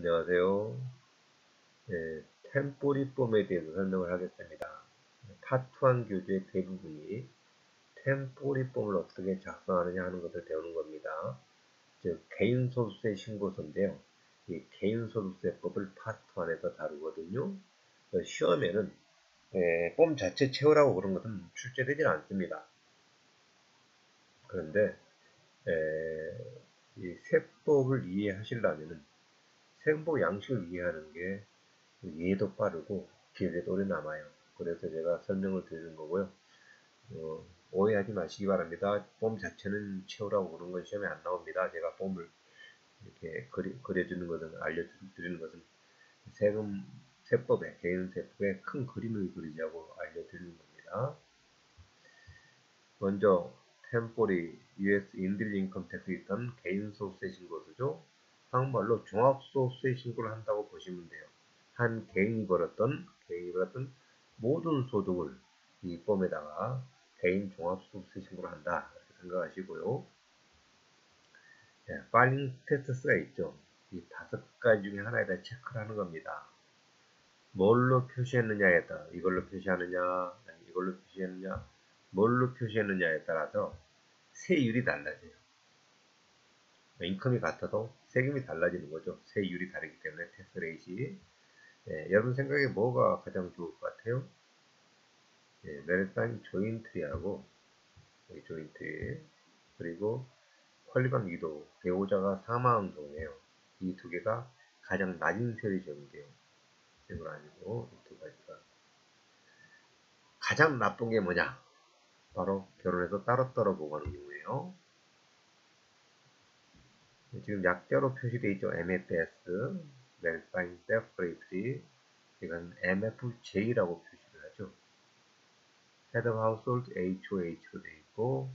안녕하세요. 템포리폼에 대해서 설명을 하겠습니다. 파트 1 교재의 대부분이 템포리폼을 어떻게 작성하느냐 하는 것을 배우는 겁니다. 즉, 개인소득세 신고서인데요. 이 개인소득세법을 파트 1에서 다루거든요. 시험에는 폼 자체 채우라고 그런 것은 출제되지 않습니다. 그런데 이 세법을 이해하시려면 세법 양식을 이해하는 게 이해도 빠르고 기억에도 오래 남아요. 그래서 제가 설명을 드리는 거고요. 오해하지 마시기 바랍니다. 폼 자체는 채우라고 그런 건 시험에 안 나옵니다. 제가 폼을 이렇게 그려주는 것은, 알려드리는 것은 세법에, 개인세법에 큰 그림을 그리자고 알려드리는 겁니다. 먼저 템포리 US 인디비듀얼 인컴 텍스 리턴 개인소득세 신고서죠. 한국말로 종합소득세 신고를 한다고 보시면 돼요. 한 개인이 벌었던 모든 소득을 이 폼에다가 개인 종합소득세 신고를 한다 이렇게 생각하시고요. 파일링 스테이터스가 있죠. 이 5가지 중에 하나에 대해 체크를 하는 겁니다. 뭘로 표시했느냐에 따라, 이걸로 표시하느냐, 아니 이걸로 표시했느냐, 뭘로 표시했느냐에 따라서 세율이 달라져요. 인컴이 같아도 세금이 달라지는 거죠. 세율이 다르기 때문에 텍스 레이시. 여러분 생각에 뭐가 가장 좋을 것 같아요? 메리트라인 조인트리하고 조인트리, 그리고 퀄리방 기도, 배우자가 사망한 경우에요. 이 두 개가 가장 낮은 세율이 적용돼요. 이건 아니고 이 두 가지가. 가장 나쁜 게 뭐냐? 바로 결혼해서 따로따로 보고하는 경우에요. 지금 약자로 표시되어 있죠. MFS, Verifying Separately. 이건 MFJ라고 표시를 하죠. Head of Household HOH로 되어 있고,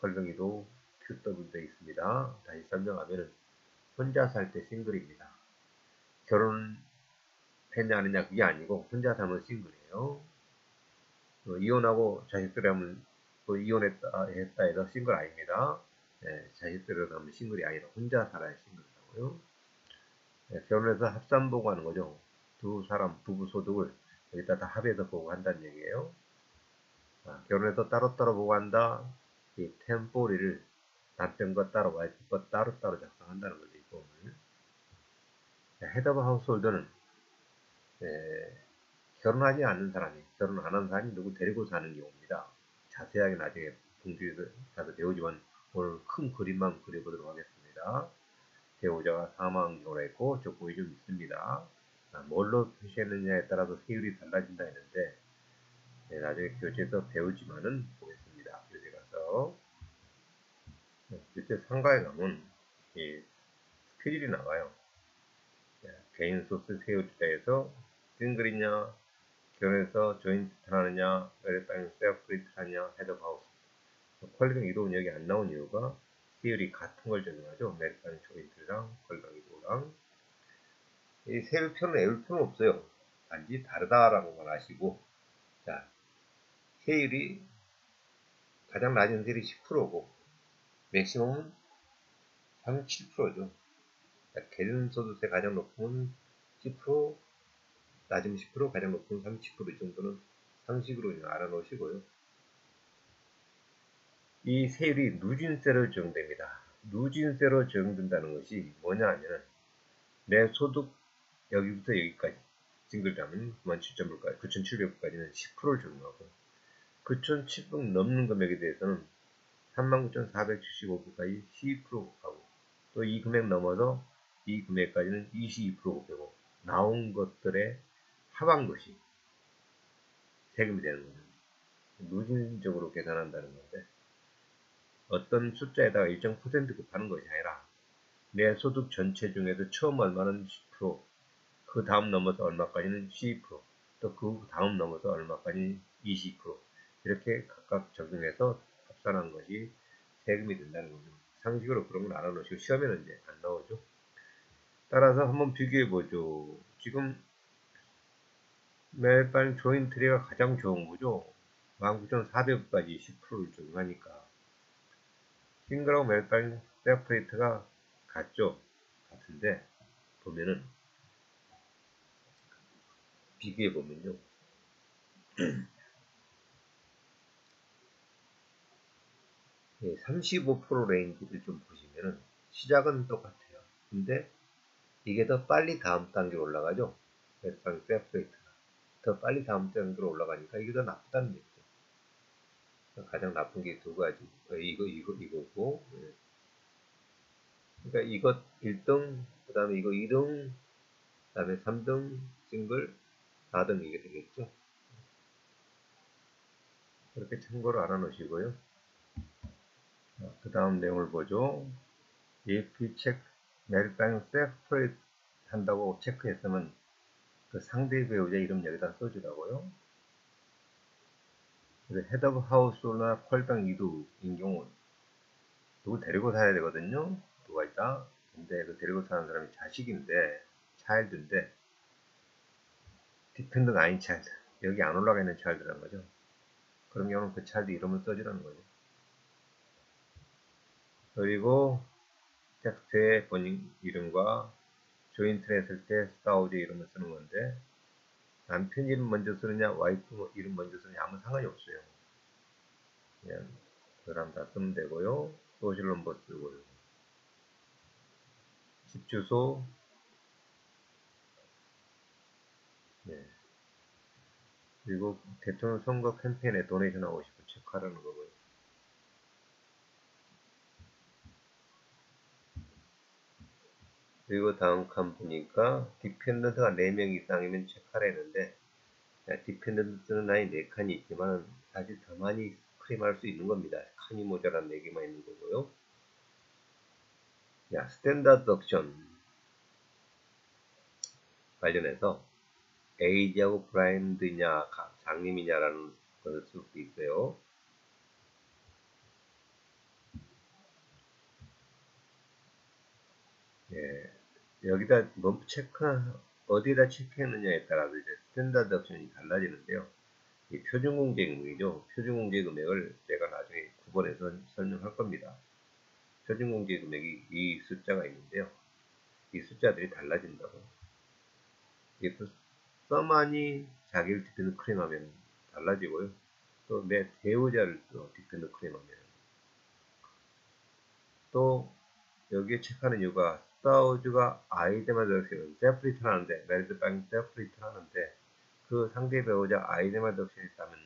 퀄리방기도 QW 되어 있습니다. 다시 설명하면 혼자 살 때 싱글입니다. 결혼했냐 안 했냐 그게 아니고 혼자 살면 싱글이에요. 이혼하고 자식들이 하면 이혼했다 해서 싱글 아닙니다. 자식들이 하면 싱글이 아니라 혼자 살아야 싱글이라고요. 결혼해서 합산 보고하는 거죠. 두 사람 부부 소득을 여기다 다 합해서 보고한다는 얘기예요. 결혼해서 따로따로 보고한다. 이 템포리를 남편과 따로, 와이프과 따로따로 작성한다는 거죠. 이 부분을. 헤드 오브 하우스홀더는 결혼하지 않는 사람이, 결혼 안 한 사람이 누구 데리고 사는 경우입니다. 자세하게 나중에 공주에서 가서 배우지만 오늘 큰 그림만 그려보도록 하겠습니다. 배우자가 사망한 경우가 있고 조건이 좀 있습니다. 뭘로 표시했느냐에 따라서 세율이 달라진다 했는데 나중에 교재에서 배우지만은 보겠습니다. 교재 가서. 교재 상가에 가면 이 스케줄이 나와요. 개인 소스 세율자에서 싱글이냐, 결혼해서 조인트 하느냐, 웨르타임 세퍼레이트 하느냐, 헤드하우스. 퀄리방 이동은 여기 안 나온 이유가 세율이 같은 걸 적용하죠. 웨르타임 조인트랑 퀄리방 이동랑. 이 세율표는 외울 필요는 없어요. 단지 다르다라는 걸 아시고, 자, 세율이 가장 낮은 세율이 10%고, 맥시멈은 37%죠. 개인소득세 가장 높으면 10%, 낮으면 10%, 가장 높으면 30%이 정도는 상식으로 그냥 알아놓으시고요. 이 세율이 누진세로 적용됩니다. 누진세로 적용된다는 것이 뭐냐 하면 내 소득 여기부터 여기까지 싱글자면 97,000불까지 9,700불까지는 10%를 적용하고 9,700 넘는 금액에 대해서는 39,475불까지 12% 곱하고 또 이 금액 넘어서 이 금액까지는 22% 곱하고 나온 것들의 합한 것이 세금이 되는 거죠. 누진적으로 계산한다는 건데 어떤 숫자에다가 일정 퍼센트 곱하는 것이 아니라 내 소득 전체 중에서 처음 얼마는 10%, 그 다음 넘어서 얼마까지는 12%, 또 그 다음 넘어서 얼마까지 20%, 이렇게 각각 적용해서 합산한 것이 세금이 된다는 거죠. 상식으로 그런 걸 알아놓으시고 시험에는 이제 안 나오죠. 따라서 한번 비교해보죠. 지금 매달 조인트리가 가장 좋은 거죠. 19,400원까지 10%를 적용하니까. 싱글하고 매달 세퍼레이트가 같죠. 같은데 보면은 비교해 보면요. 35% 레인지를 좀 보시면은 시작은 똑같아요. 근데 이게 더 빨리 다음 단계로 올라가죠. 웨스트랑 세프레이트가 더 빨리 다음 단계로 올라가니까 이게 더 나쁘다는 얘기죠. 가장 나쁜 게 두 가지. 이거고. 그러니까 이것 1등, 그 다음에 이거 2등, 그 다음에 3등, 싱글, 4등 이게 되겠죠. 그렇게 참고로 알아놓으시고요. 그 다음 내용을 보죠. if check 메리트랑 세퍼레이트 한다고 체크했으면 그 상대 배우자 이름 여기다 써주라고요. 헤드 오브 하우스나 퀄당 이두인 경우 누구 데리고 사야 되거든요. 누가 있다. 근데 그 데리고 사는 사람이 자식인데 차일드인데 디펜드가 아닌 차일드, 여기 안 올라가 있는 차일드라는 거죠. 그런 경우는 그 차일드 이름을 써주라는 거죠. 그리고 텍스트의 본인 이름과 조인트를 했을 때 스타우즈 이름을 쓰는 건데 남편 이름 먼저 쓰느냐 와이프 이름 먼저 쓰느냐 아무 상관이 없어요. 그냥 그 사람 다 쓰면 되고요. 소셜 넘버 쓰고요. 집 주소, 네. 그리고 대통령 선거 캠페인에 도네이션 하고 싶은 체크하라는 거고요. 그리고 다음 칸 보니까 디펜던트가 4명 이상이면 체크하라는데 디펜던트는 아예 4칸이 있지만 사실 더 많이 클레임할 수 있는 겁니다. 칸이 모자란 4개만 있는 거고요. 야, 스탠다드 옵션 관련해서 에이지하고 브라인드냐 장님이냐라는 것을 쓸 수도 있어요. 예, 여기다 뭐 어디에다 체크했느냐에 따라서 이제 스탠다드 옵션이 달라지는데요. 이 표준공제 금액이죠. 표준공제 금액을 제가 나중에 9번에서 설명할 겁니다. 표준공제 금액이 이 숫자가 있는데요. 이 숫자들이 달라진다고. 이게 또 써만이 자기를 디펜드 클레임하면 달라지고요. 또 내 배우자를 또 디펜드 클레임하면 또 여기에 체크하는 이유가 스타우즈가 아이데마덕션 세프리트 하는데 메리트빵 세프리트 하는데 그 상대 배우자 아이데마덕션이 있다면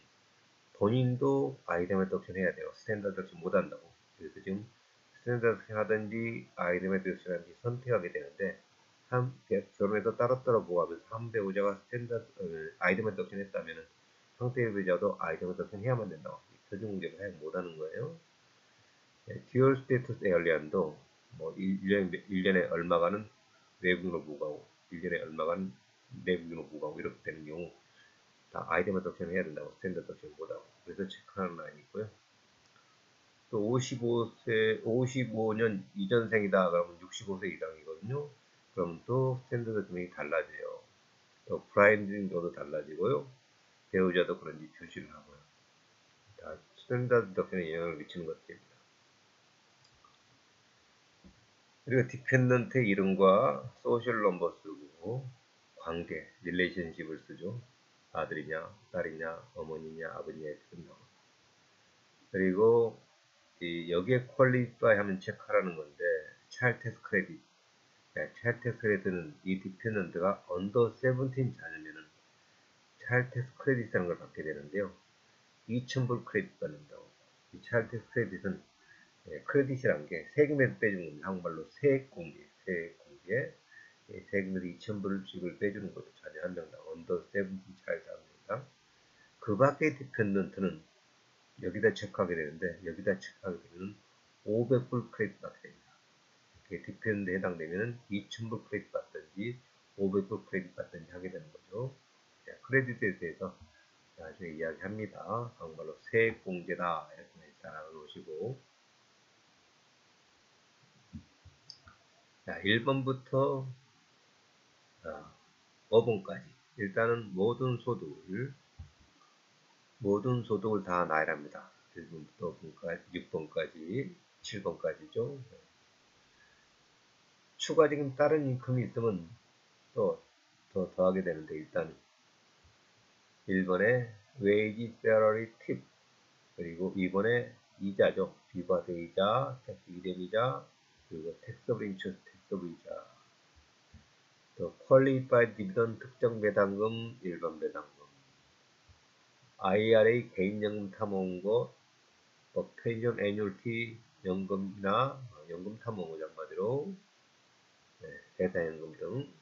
본인도 아이데마덕션 해야 돼요. 스탠다드 덕션 못한다고. 그래서 지금 스탠다드 덕션 하든지 아이데마덕션 하든지 선택하게 되는데 결혼해서 따로따로 보호하면서 한 배우자가 아이데마덕션 했다면 상대 배우자도 아이데마덕션 해야만 된다고. 표준 공개를 해 못하는 거예요. 듀얼 스테이터스 에얼리안도 뭐 1년에 얼마간은 외국인으로 부과하고 1년에 얼마간 내국인으로 부과하고 이렇게 되는 경우 다 아이템을 덕션을 해야 된다고 스탠더드 덕션보다 그래서 체크하는 라인이 있고요. 또 55년 이전생이다 그러면 65세 이상이거든요. 그럼 또 스탠더드 금액이 달라져요. 또 브라인딩도 달라지고요. 배우자도 그런지 표시를 하고요. 다 스탠더드 덕션에 영향을 미치는 것들입니다. 그리고 디펜던트 이름과 소셜 넘버 쓰고 관계, 릴레이션십을 쓰죠. 아들이냐, 딸이냐, 어머니냐, 아버지냐 이렇게 쓴다고. 그리고 여기에 퀄리파이 하면 체크하라는 건데 차일드 텍스 크레딧. 차일드 텍스 크레딧은 이 디펜던트가 언더 17 자녀면은 차일드 텍스 크레딧이라는 걸 받게 되는데요. 2,000불 크레딧 받는다고. 이 차일드 텍스 크레딧은 크레딧이란 게 세금에서 빼주는 겁니다. 한국말로 세액공제. 세금에서 2,000불씩을 빼주는 거죠. 자녀 한 명당 언더 17 차일드 한 명당. 그 밖에 디펜던트는 여기다 체크하게 되는데 여기다 체크하게 되면 500불 크레딧 받게 됩니다. 디펜던트에 해당되면 2,000불 크레딧 받든지 500불 크레딧 받든지 하게 되는 거죠. 크레딧에 대해서 나중에 이야기합니다. 한국말로 세액공제다 이렇게 알아놓으시고 자, 1번부터 5번까지 일단은 모든 소득을 다 나열합니다. 1번부터 5번까지, 6번까지, 7번까지죠. 추가적인 다른 인컴이 있으면 또 더 더하게 되는데, 일단 1번에 웨이지 셀러리 팁, 그리고 2번에 이자죠. 비과세 이자, 텍스 이자, 그리고 텍스 오브 인트레스트, 텍스 오브 이자. 또 퀄리파이드 디비던드 특정 배당금, 일반 배당금, IRA 개인연금 탐험고, 뭐 펜션 애뉴얼티 연금이나 연금 탐험고 한마디로, 네, 대사연금 등,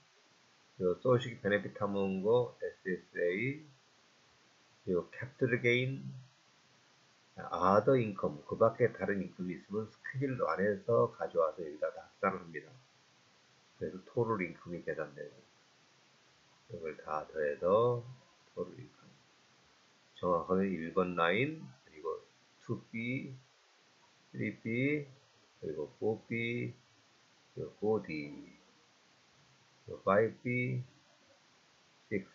그리고 소식 베네핏 탐험고 SSA, 그리고 캐피털 게인, 아더 인컴, 그 밖에 다른 인컴이 있으면 스케줄 안에서 가져와서 여기다 다 합산을 합니다. 그래서 토tal 인컴이 계산되고, 이걸 다 더해서 토tal 인컴. 정확하게 1번 라인, 그리고 2B, 3B, 그리고 4B, 그리고 4D, 그리고 5B, 6,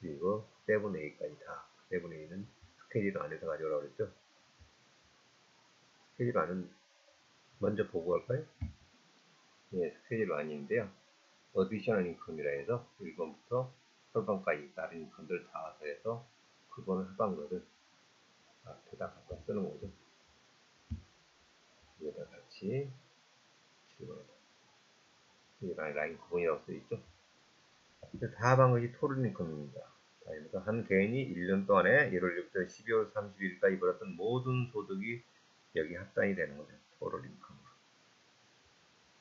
그리고 7A까지 다. 7A는 스케줄 안에서 가져오라고 그랬죠. 스케줄 안은 먼저 보고 갈까요? 예, 스케줄 안인데요. 어디셔널 인컴이라 해서 1번부터 8번까지 다른 인컴들 다 더해서 그거는 해방거를 앞에다 갖다 쓰는 거죠. 여기다 같이 7번에다. 이 라인 구분이라고 써있죠. 다 합한 것이 토tal 인컴입니다. 그래서 한 개인이 1년 동안에 1월 1일부터 12월 31일까지 벌었던 모든 소득이 여기 합산이 되는 거죠. 토tal 인컴.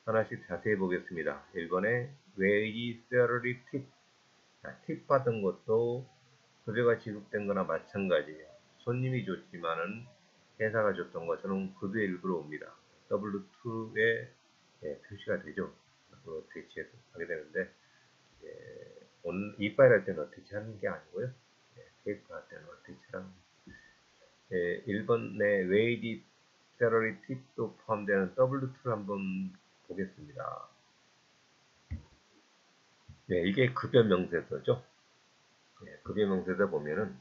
하나씩 자세히 보겠습니다. 1번에 wage, salary, tip. 팁 받은 것도 급여가 지급된 거나 마찬가지예요. 손님이 줬지만은 회사가 줬던 것처럼 급여 일부로 옵니다. W2에 표시가 되죠. 어태치해서 하게 되는데, 이파일 할 때는 어태치 하는 게 아니고요. 테이프 할 때는 어태치랑 1번에 웨이지, 셀러리, 팁도 포함되는 W2를 한번 보겠습니다. 네, 이게 급여 명세서죠. 급여 명세서 보면은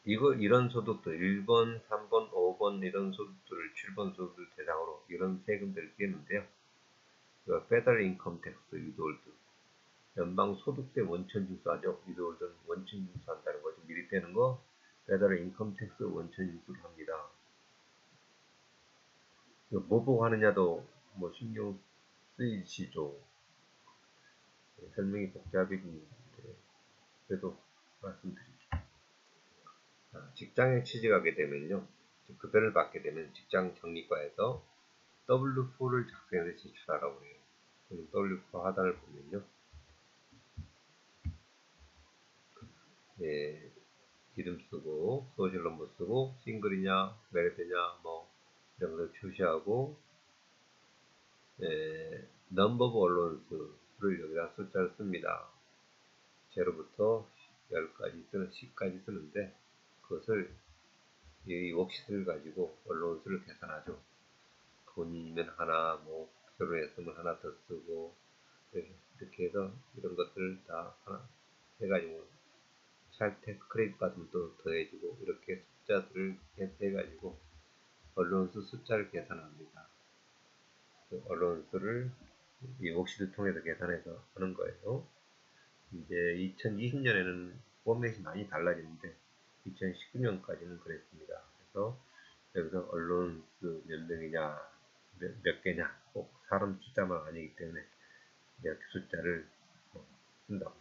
이런 소득들 1번, 3번, 5번 이런 소득들을 7번 소득 대상으로 이런 세금들을 떼는데요. 페더럴 인컴 텍스 위드홀드, 연방 소득세 원천 징수하죠. 위드홀드는 원천 징수한다는 거죠. 미리 떼는 거 페더럴 인컴 텍스 원천 징수를 합니다. 뭐 보고 하느냐도 뭐 신경 쓰이시죠. 설명이 복잡이긴 한데 그래도 말씀드릴게요. 직장에 취직하게 되면요, 급여를 받게 되면 직장 정리과에서 W4를 작성해서 제출하라고 해요. W4 하단을 보면요, 이름 쓰고 소셜 넘버 쓰고 싱글이냐 메리트냐 뭐 이런 걸 표시하고, 넘버 오브 언론수를 여기다 숫자를 씁니다. 0부터 10까지 쓰는 10까지 쓰는데, 그것을 이 워크시트를 가지고 언론수를 계산하죠. 돈이면 하나, 뭐 결혼했으면 하나 더 쓰고, 이렇게 해서 이런 것들을 다 하나 해가지고 찰텍 크레딧 받으면 또 더해지고, 이렇게 숫자들을 해가지고 언론수 숫자를 계산합니다. 그 언론수를 이 워크시트 통해서 계산해서 하는 거예요. 이제 2020년에는 포맷이 많이 달라지는데 2019년까지는 그랬습니다. 그래서 여기서 언론수 몇 명이냐, 몇 개냐, 꼭 사람 숫자만 아니기 때문에 이렇게 숫자를 쓴다.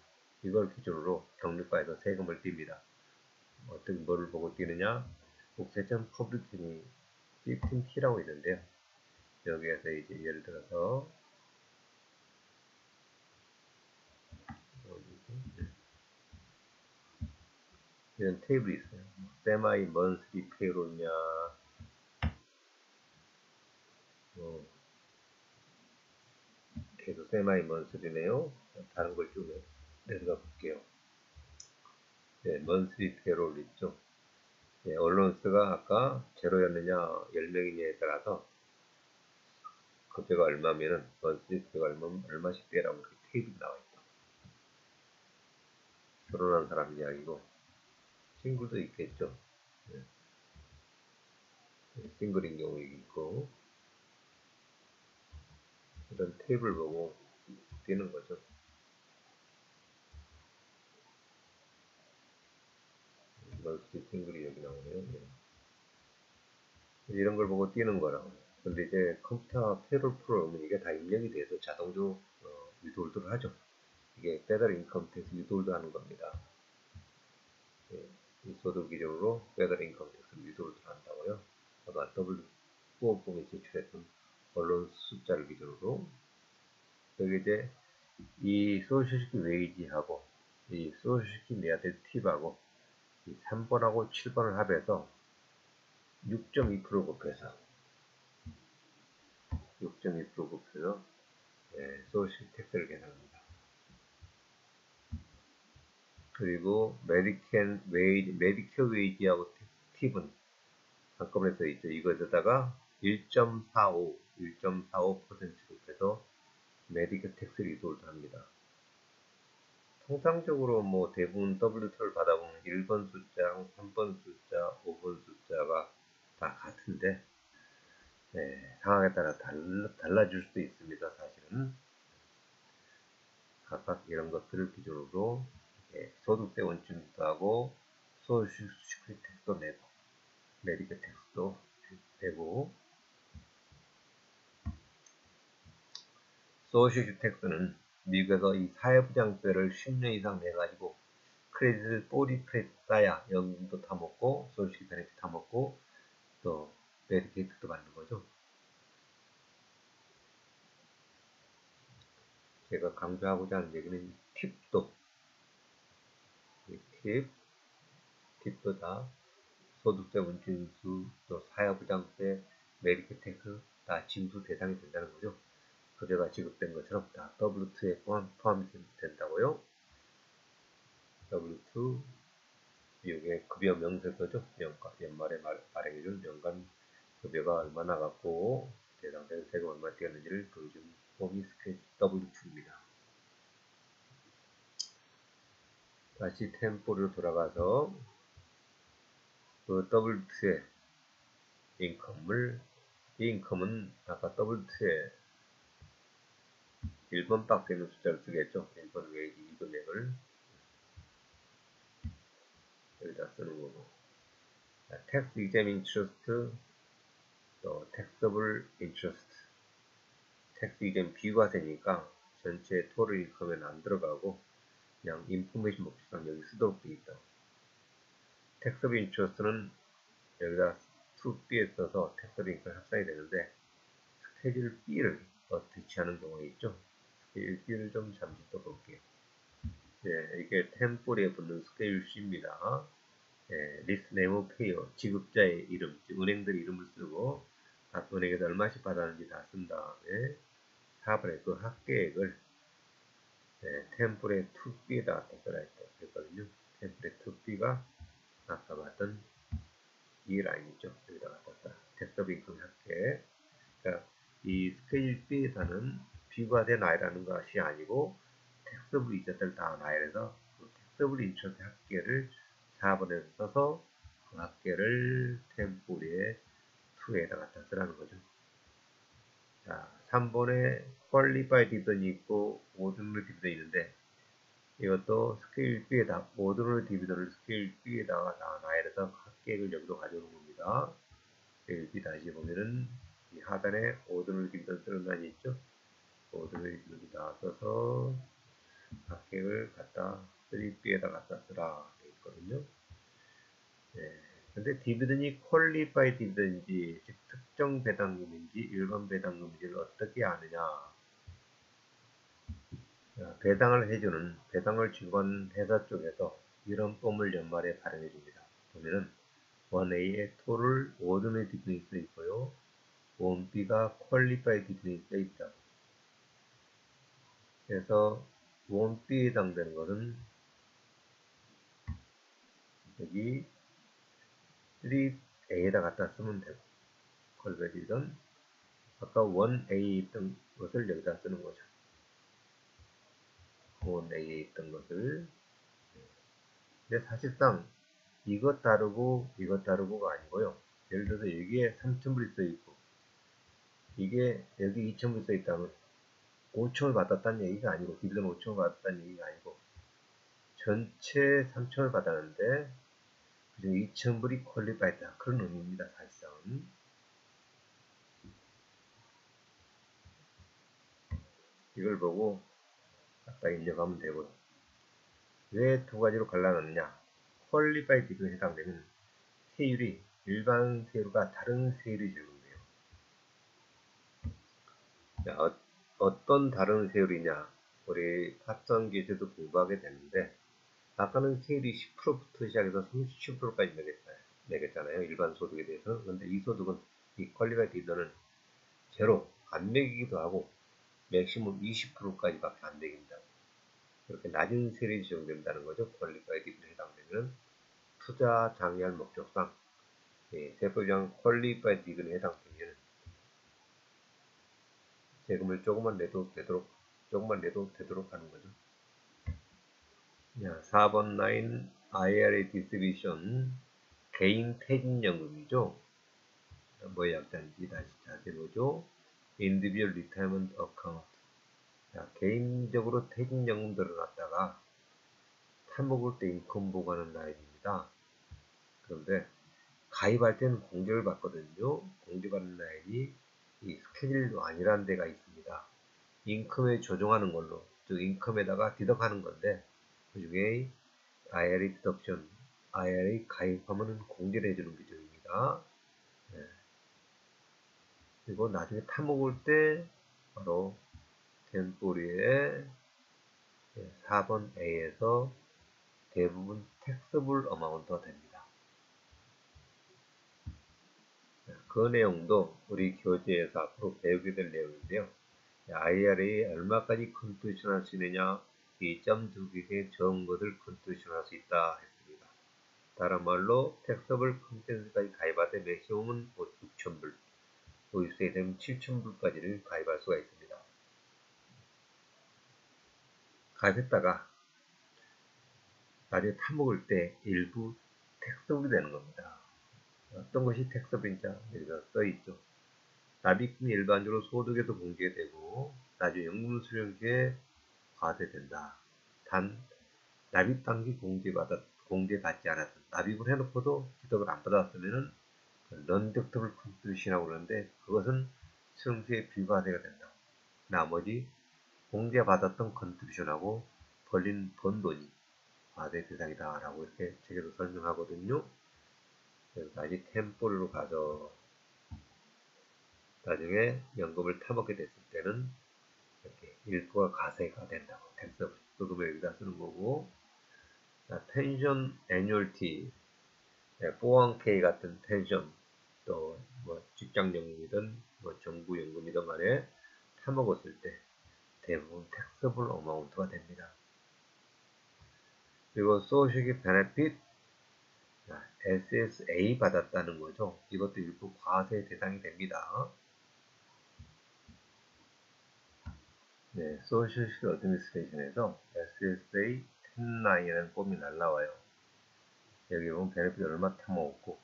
이걸 기준으로 경력과에서 세금을 띱니다. 어떤 뭐를 보고 띄느냐, 국세청 퍼블릭팅이 15T라고 있는데요. 여기에서 이제 예를 들어서 이런 테이블이 있어요. 세마이 먼스리 페이로냐, 계속 세마이 먼스리네요. 다른 걸 좀 내려가 볼게요. 먼스리 페이롤 있죠. 언론수가 아까 제로였느냐 10명이냐에 따라서 급여가 얼마면은 먼스리 급여가 얼마씩 빼라고 그 테이블이 나와 있다. 결혼한 사람 이야기고, 싱글도 있겠죠. 싱글인 경우 있고, 이런 테이블 보고 뛰는 거죠. 멀티 싱글이 여기 나오네요. 이런 걸 보고 뛰는 거라고. 근데 이제 컴퓨터 페롤 프로그램은 이게 다 입력이 돼서 자동적으로 위돌도를 하죠. 이게 페더럴 인컴 텍스 위돌도 하는 겁니다. 예, 이 소득 기준으로 페더럴 인컴 텍스 위돌도 한다고요. 아까 W950에 제출했던 언론 숫자를 기준으로 여기 이제 이 소셜시키 웨이지하고 이 소셜시키 내야 될 팁하고 이 3번하고 7번을 합해서 6.2% 곱해서 6.2% 곱해서 소셜 텍스를 계산합니다. 그리고 메디케어 웨이지하고 팁은 한꺼번에 써 있죠. 이것에다가 1.45% 곱해서 메디케어 텍스를 이소를 합니다. 통상적으로 뭐 대부분 W2를 받아보면 1번 숫자, 3번 숫자, 5번 숫자가 다 같은데 상황에 따라 달라질 수도 있습니다. 사실은 각각 이런 것들을 기준으로 소득세 원칙도 하고 소셜 시큐리티 텍스도 내고 메디컬 텍스도 내고 소셜 시큐리티 텍스는 미국에서 이 사회보장세를 10년 이상 내가지고 크레딧을 40% 쌓아야 연금도 타먹고 소셜 시큐리티 타먹고 또 메디케이트도 받는 거죠. 제가 강조하고자 하는 얘기는 팁도 팁도 다 소득세 원칙인수 또 사회보장세 메디케 텍스 다 징수 대상이 된다는 거죠. 급여가 지급된 것처럼 다 W2에 포함이 된다고요. W2 미국의 급여 명세서죠. 연말에 발행해준 연간 급여가 얼마나 갖고 대상된 세금 얼마 뛰었는지를 보여준 폼이 스케치 W2입니다. 다시 템포로 돌아가서 그 W2의 이 인컴은 아까 W2에 1번밖에 있는 숫자를 쓰겠죠. 1번 외에 이 금액을 여기다 쓰는 거고. Tax exempt interest, 또 taxable interest. Tax exempt 비과세니까 전체 토tal 인컴에는 안 들어가고 그냥 인포메이션 목적상 여기 쓰도록 되어 있다. taxable interest는 여기다 2B에 써서 taxable 인컴 합산이 되는데 스케줄 B를 어떻게 취하는 경우가 있죠. 스케줄 B를 좀 잠시 써볼게요. 이게 템플에 붙는 스케줄 C입니다. 리스트 네모 페이어 지급자의 이름, 은행들 이름을 쓰고 각 은행에서 얼마씩 받았는지 다 쓴 다음에 4번에 그 합계액을 템플의 2B에다가 써라 했거든요. 템플의 2B가 아까 봤던 이 라인이죠. 여기다가 썼다. 텍스트 인컴 합계. 그러니까 이 스케일 B에서는 비과된 아이라는 것이 아니고 텍스블 이자들 다 나열해서 그 텍스블 인처스 합계를 4번에 써서 그 합계를 템포리에 2에다 갖다 쓰라는 거죠. 자, 3번에 퀄리파이 디비던이 있고 오드너리 디비던이 있는데 이것도 스케일 B에다 오드너리 디비던을 스케일 B에다가 다 나열해서 합계액을 여기로 가져오는 겁니다. 스케일 B 다시 보면은 이 하단에 오드너리 디비던 쓰는 단이 있죠. 오드너리 디비던 다 써서 합계액을 갖다 3B에다 갖다 쓰라 되어 있거든요. 근데 디비던이 퀄리파이 디비던인지 즉 특정 배당금인지 일반 배당금인지를 어떻게 아느냐. 배당을 해주는 배당을 지급한 회사 쪽에서 이런 폼을 연말에 발행해 줍니다. 보면은 1A에 토를 오드너리 디비던이 써 있고요. 1B가 퀄리파이 디비던이 써 있다. 그래서 1B에 해당되는 것은 여기 3A에다 갖다 쓰면 되고 퀄리파이든 아까 1A에 있던 것을 여기다 쓰는 거죠. 1A에 있던 것을. 근데 사실상 이것 다르고 이것 다르고가 아니고요. 예를 들어서 여기에 3,000불이 써 있고 이게 여기 2,000불이 써 있다면 5천을 받았다는 얘기가 아니고, 딜런 5천을 받았다는 얘기가 아니고, 전체 3천을 받았는데, 그중 2,000불이 퀄리파이다. 그런 의미입니다, 사실상은. 이걸 보고 갖다 입력하면 되고요. 왜 두 가지로 갈라놨느냐? 퀄리파이 딜에 해당되는 세율이 일반 세율과 다른 세율이 적용돼요. 자, 어떤 다른 세율이냐? 우리 합성 기제도 공부하게 되는데, 아까는 세율이 10%부터 시작해서 37%까지 매겼잖아요. 일반 소득에 대해서. 그런데 이 소득은, 이 퀄리파이 딜러는 제로, 안 매기기도 하고, 맥시멈 20%까지밖에 안 매긴다. 이렇게 낮은 세율이 적용된다는 거죠. 퀄리파이 딜에 해당되는 투자 장려할 목적상 세법상 퀄리파이 딜에 해당되면 세금을 조금만 내도 되도록 하는 거죠. 자, 4번 라인 IRA 디스트리뷰션 개인 퇴직연금이죠. 뭐 약자인지 다시 자세히 보죠. Individual Retirement Account. 자, 개인적으로 퇴직연금들을 갖다가 타먹을 때 인컴 보고하는 라인입니다. 그런데 가입할 때는 공제를 받거든요. 공제받는 라인이 이 스케줄도 아니라는 데가 있습니다. 인컴에 조정하는 걸로, 즉 인컴에다가 디덕하는 건데, 그 중에 IRA 디덕션, IRA 가입하면은 공제를 해주는 규정입니다. 네. 그리고 나중에 타먹을 때 바로 템포리의 4번 A에서 대부분 택서블 어마운트가 됩니다. 그 내용도 우리 교재에서 앞으로 배우게 될 내용인데요. IRA에 얼마까지 컨트리션 할 수 있느냐, 2.2기의 적은 것을 컨트리션 할 수 있다 했습니다. 다른 말로 택서블 컨텐츠까지 가입할 때 맥시멈은 6,000불, 도입세에 되면 7,000불까지를 가입할 수가 있습니다. 가입했다가 나중에 타먹을 때 일부 택서블이 되는 겁니다. 어떤 것이 택서블인지 여기다 써있죠. 납입금이 일반적으로 소득에도 공제되고 나중에 연금 수령시에 과세된다. 단 납입 당시 공제받지 않았던, 납입을 해놓고도 기득을 안 받았으면은 넌덱터블 컨트리션이라고 그러는데, 그것은 수령시에 비과세가 된다. 나머지 공제받았던 컨트리션하고 번 돈이 과세 대상이다 라고 이렇게 책에서 설명하거든요. 그래서 다시 템포리로 가서 나중에 연금을 타먹게 됐을 때는 이렇게 일부가 과세가 된다고, 텍스 소금을 여기다 쓰는 거고. 자, 펜션 애뉴얼티, 401k 같은 펜션, 또 뭐 직장연금이든 뭐 정부연금이든 간에 타먹었을 때 대부분 텍서블 어마운트가 됩니다. 그리고 소셜 베네핏, SSA 받았다는 거죠. 이것도 일부 과세 대상이 됩니다. 네, 소셜 어드미니스트레이션에서 SSA 10라인이라는 폼이 날라와요. 여기 보면 베네핏 얼마 타먹었고,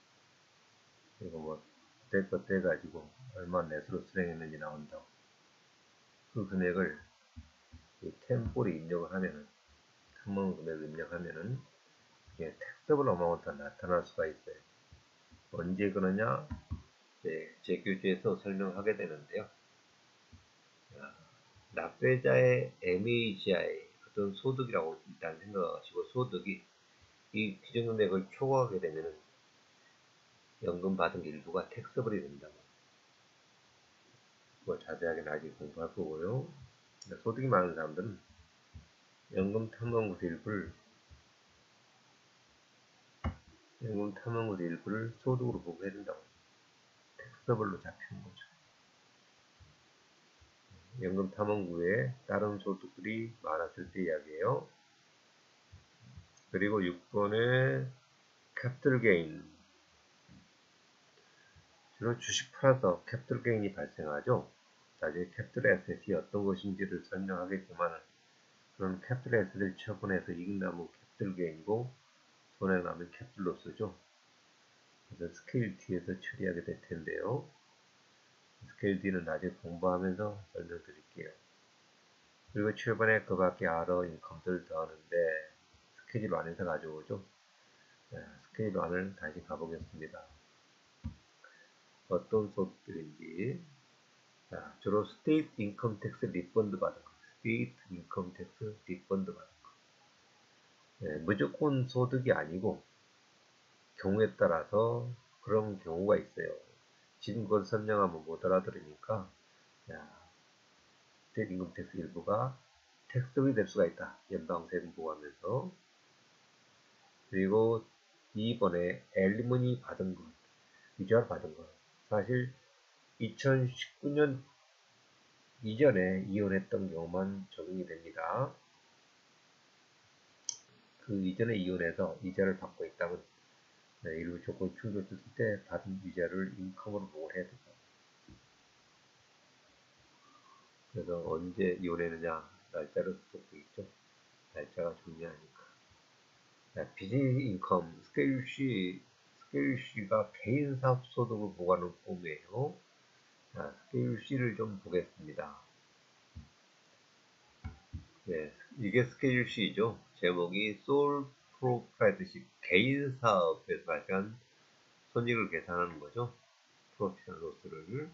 그리고 뭐 그때 것 떼가지고 얼마 내수로 수령했는지 나온다고. 그 금액을 이 템포리 입력을 하면은, 타먹은 금액을 입력하면은 이게 택서블 어마운트가 나타날 수가 있어요. 언제 그러냐? 제 교재에서 설명하게 되는데요. 납세자의 MAGI, 어떤 소득이라고 일단 생각하시고, 소득이 이 규정 금액을 초과하게 되면은 연금 받은 일부가 택서블이 된다고. 뭐 자세하게 나중에 공부할 거고요. 소득이 많은 사람들은 연금 탐험구세 일부를 소득으로 보고 해야 된다고. 택서블로 잡히는 거죠. 연금 탐험 후에 다른 소득들이 많았을 때 이야기예요. 그리고 6번에 캐피털 게인. 주로 주식 팔아서 캐피털 게인이 발생하죠. 나중에 캐피털 에셋이 어떤 것인지를 설명하겠지만, 그런 캐피털 에셋을 처분해서 이익 나면 캐피털 게인이고, 손해 나면 캐피털 로스죠. 그래서 스케일 D에서 처리하게 될 텐데요. 스케일 D는 나중에 공부하면서 설명드릴게요. 그리고 7번에 그 밖에 other income들 더하는데 스케줄 안에서 가져오죠. 스케줄 안을 다시 가보겠습니다. 어떤 소득들인지. 자, 주로 state income tax 리펀드 받은 거. state income tax 리펀드 받은 거. 무조건 소득이 아니고 경우에 따라서 그런 경우가 있어요. 지금 그걸 설명하면 못 알아들으니까 state income tax 일부가 텍스업이 될 수가 있다. 연방세금 보고하면서. 그리고 2번에 엘리머니 받은 것, 위조할 받은 것. 사실 2019년 이전에 이혼했던 경우만 적용이 됩니다. 그 이전에 이혼해서 이자를 받고 있다면 일부 조건 충족됐을 때 받은 이자를 인컴으로 보고를 해야 됩니다. 그래서 언제 이혼했느냐 날짜를 쓰고 있죠. 날짜가 중요하니까. 비즈니스 인컴 스케일 C가 개인 사업 소득을 보고하는 폼이에요. 스케일 C를 좀 보겠습니다. 네, 이게 스케줄 C죠. 제목이 Sole Proprietorship, 개인 사업에서 발생한 손익을 계산하는 거죠. 프로피션 로스를.